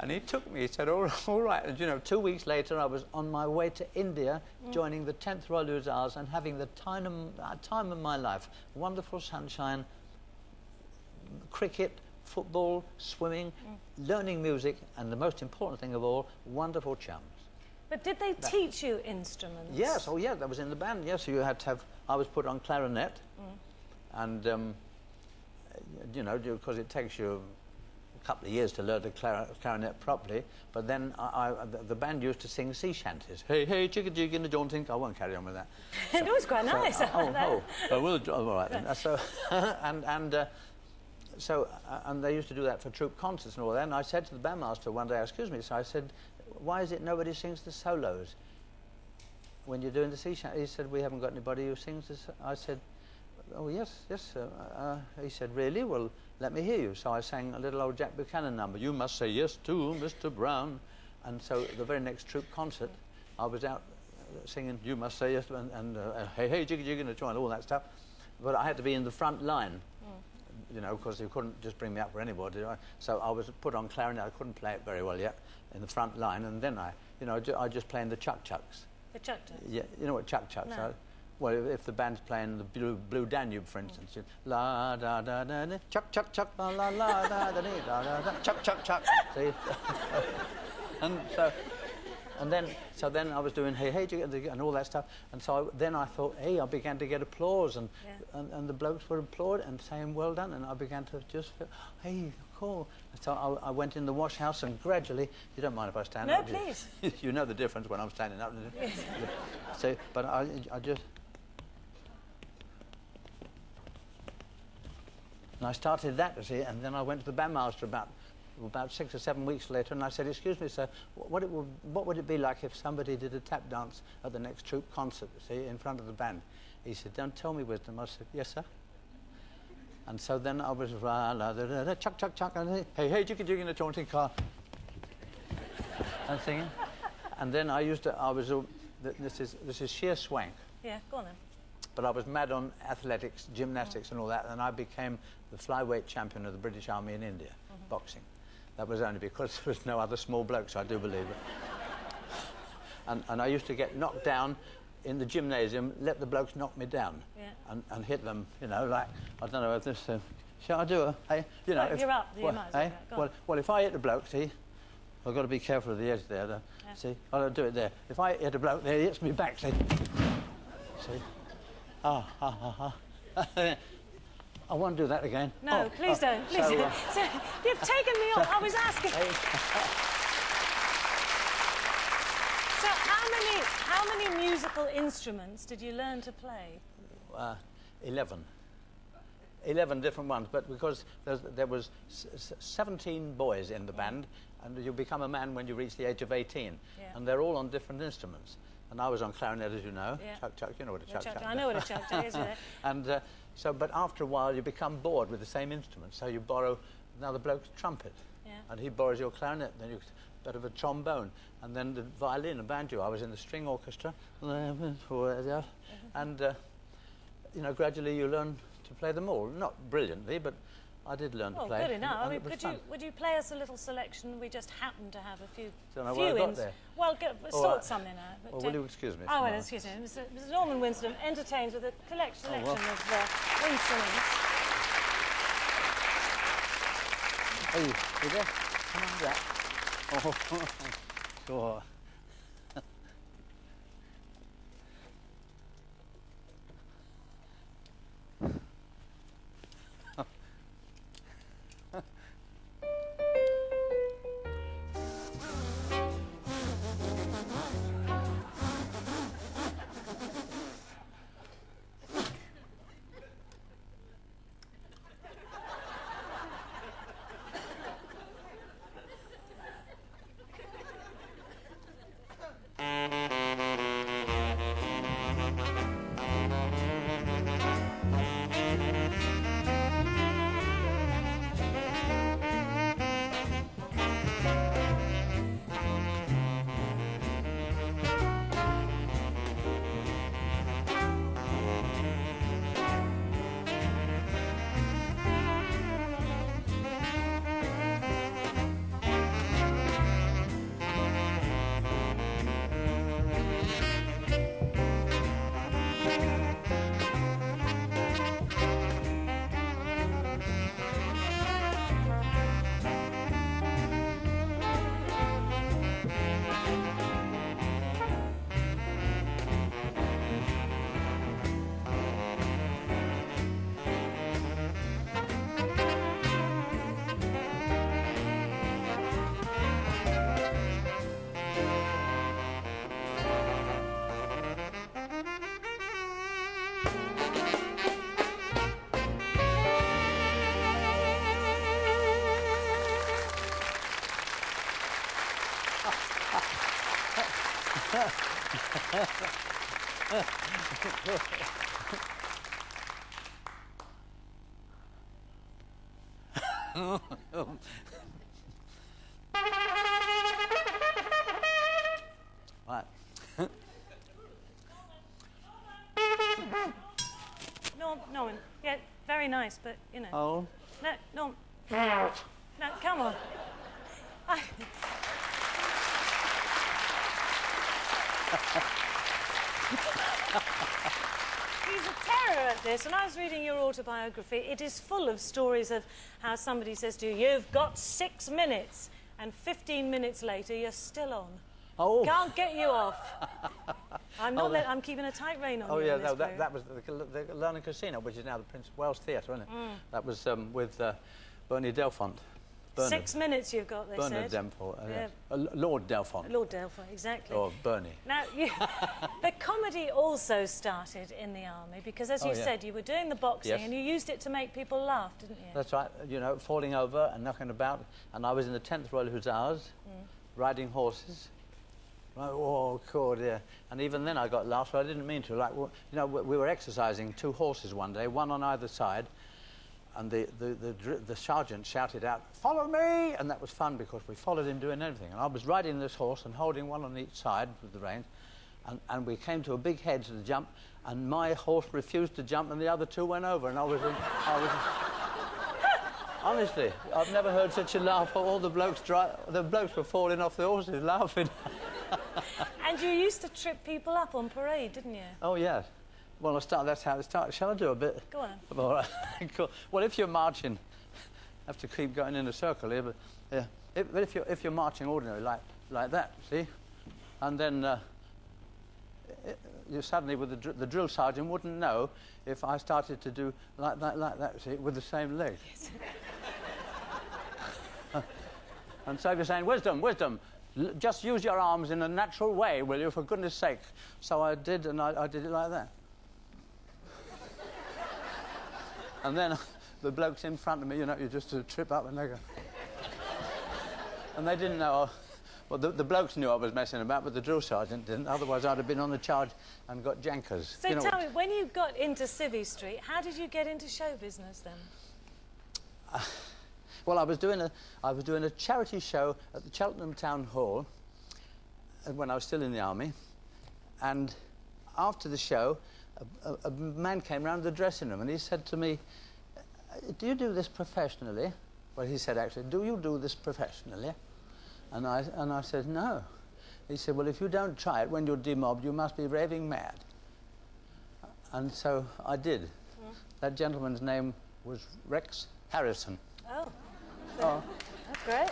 And he took me, he said, all right. And, you know, 2 weeks later, I was on my way to India, joining the 10th Royal Hussars and having the time of my life. Wonderful sunshine, cricket, football, swimming, learning music, and the most important thing of all, wonderful chums. But did they teach you instruments? Yes, oh yeah, that was in the band, yes. You had to have, I was put on clarinet, and, you know, because it takes you a couple of years to learn the clarinet properly, but then the band used to sing sea shanties. Hey, hey, chicka jig in the jaunting. I won't carry on with that. It was quite nice. All right then. So, and they used to do that for troop concerts and all that. And I said to the bandmaster one day, excuse me, so I said, why is it nobody sings the solos when you're doing the sea shanty? He said, we haven't got anybody who sings this. I said, oh, yes, sir. He said, really? Well, let me hear you. So I sang a little old Jack Buchanan number, You Must Say Yes to Mr. Brown. And so the very next troop concert, I was out singing You Must Say Yes to, and Hey, hey, jiggy, jiggy, and a joint, all that stuff. But I had to be in the front line, you know, because they couldn't just bring me up for anybody. So I was put on clarinet. I couldn't play it very well yet in the front line. And then I just playing the chuck-chucks. The chuck-chucks? Yeah, you know what chuck-chucks are? No. Well, if the band's playing the Blue Danube, for instance, la da da da da, chuck chuck chuck, la la la da da da da, chuck chuck chuck. See, so then I was doing hey hey and all that stuff, and so then I thought, hey, I began to get applause, and the blokes were applauding and saying well done, and I began to just feel, hey, cool. So I went in the wash house, and gradually, you don't mind if I stand up? No, please. You know the difference when I'm standing up. Yes. So, but I just. And I started that, you see, and then I went to the bandmaster about 6 or 7 weeks later, and I said, excuse me, sir, what would it be like if somebody did a tap dance at the next troop concert, see, in front of the band? He said, don't tell me, Wisdom. I said, yes, sir. And so then I was, chuck, chuck, chuck, and hey, hey, jiggy, jiggy in a jaunting car, and singing. And then this is sheer swank. Yeah, go on then. But I was mad on athletics, gymnastics and all that, and I became the flyweight champion of the British Army in India, boxing. That was only because there was no other small blokes, I do believe it. And I used to get knocked down in the gymnasium, let the blokes knock me down, and hit them, you know, like, I don't know if this, shall I do a, hey, you know. Well, if you're up, you might as well. Well, if I hit the bloke, see, I've got to be careful of the edge there, see, I don't do it there. If I hit a bloke there, he hits me back, see. I won't do that again. No, please don't. Please don't. So, you've taken me off. I was asking. So how many musical instruments did you learn to play? 11. 11 different ones, but because there was 17 boys in the band, and you become a man when you reach the age of 18, and they're all on different instruments. And I was on clarinet, as you know. Yeah. Chuck, chuck, you know what a chuck, chuck. I know what a chuck, chuck is. And but after a while, you become bored with the same instrument. So you borrow another bloke's trumpet, and he borrows your clarinet. Then you a bit of a trombone, and then the violin, a banjo. I was in the string orchestra, and you know, gradually you learn to play them all. Not brilliantly, but I did learn to play. Good enough. I mean, would you play us a little selection? We just happen to have a few. Don't know what I got there. Well, sort something out. But, will you excuse me? Oh, well, excuse me. Mr. Norman Winston entertains with a selection of instruments. Hey, you there? Come on, that. Oh, sure. Right. Norman. Yeah, very nice, but, you know. Oh. No, no, come on. He's a terror at this. When I was reading your autobiography, it is full of stories of how somebody says to you, "You've got 6 minutes," and 15 minutes later, you're still on. Oh. Can't get you off. I'm keeping a tight rein on you. Oh, yeah, in this no, period. that was the London Casino, which is now the Prince of Wales Theatre, isn't it? That was with Bernie Delfont. Bernard. 6 minutes you've got, they Bernard said. Delfont. Yeah. Lord Delfont. Lord Delfont, exactly. Or Bernie. Now, the comedy also started in the army because, as you said, you were doing the boxing and you used it to make people laugh, didn't you? That's right. You know, falling over and knocking about. And I was in the 10th Royal Hussars, riding horses. Right, oh, God, yeah. And even then I got laughs, but I didn't mean to. Like, you know, we were exercising 2 horses one day, one on either side. And the sergeant shouted out, "Follow me!" And that was fun because we followed him doing everything. And I was riding this horse and holding one on each side with the reins. And we came to a big hedge to jump, and my horse refused to jump, and the other 2 went over. And I was honestly, I've never heard such a laugh. All the blokes were falling off the horses laughing. And you used to trip people up on parade, didn't you? Oh, yes. Well, that's how it started. Shall I do a bit? Go on. All right. Cool. Well, if you're marching, have to keep going in a circle here, but yeah. If you're marching ordinary like that, see, and then you suddenly with the drill sergeant wouldn't know if I started to do like that, see, with the same leg. Yes. And so you're saying, wisdom. Just use your arms in a natural way, will you, for goodness sake? So I did, and I did it like that. And then the blokes in front of me, you know, you just trip up and they go... And they didn't know... Well, the blokes knew I was messing about, but the drill sergeant didn't. Otherwise, I'd have been on the charge and got jankers. So tell me, when you got into Civvy Street, how did you get into show business then? Well, I was doing a charity show at the Cheltenham Town Hall when I was still in the army, and after the show, a man came round the dressing room and he said to me, "Do you do this professionally?" Well, he said, actually, "Do you do this professionally?" And I said, "No." He said, "Well, if you don't try it when you're demobbed, you must be raving mad." And so I did. That gentleman's name was Rex Harrison. Oh. Oh. That's great.